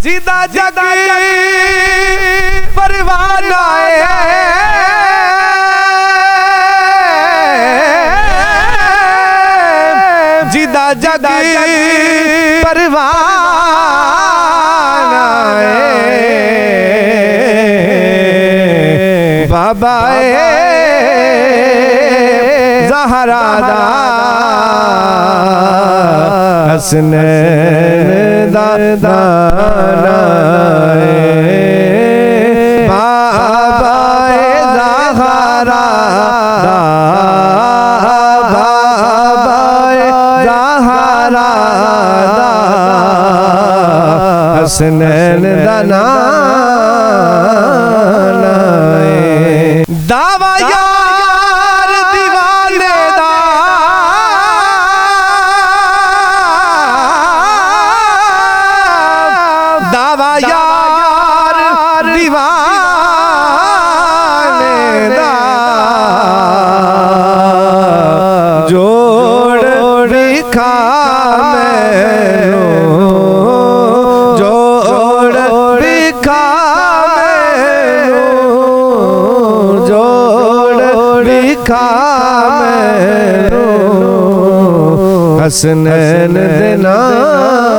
जिदा जग परवाना जिदा जग परवाना बाबा ज़हरा दा हसनैन दा दाना बाबा ज़हरा दा बाबा ज़हरा दा हसनैन दा नाना दावा यार दीवाने दा दावा यार दीवाने दा जोड़ लिखा मैनू जोड़ लिखा मैनू जोड़ लिखा मैनू हसनैन दे नाने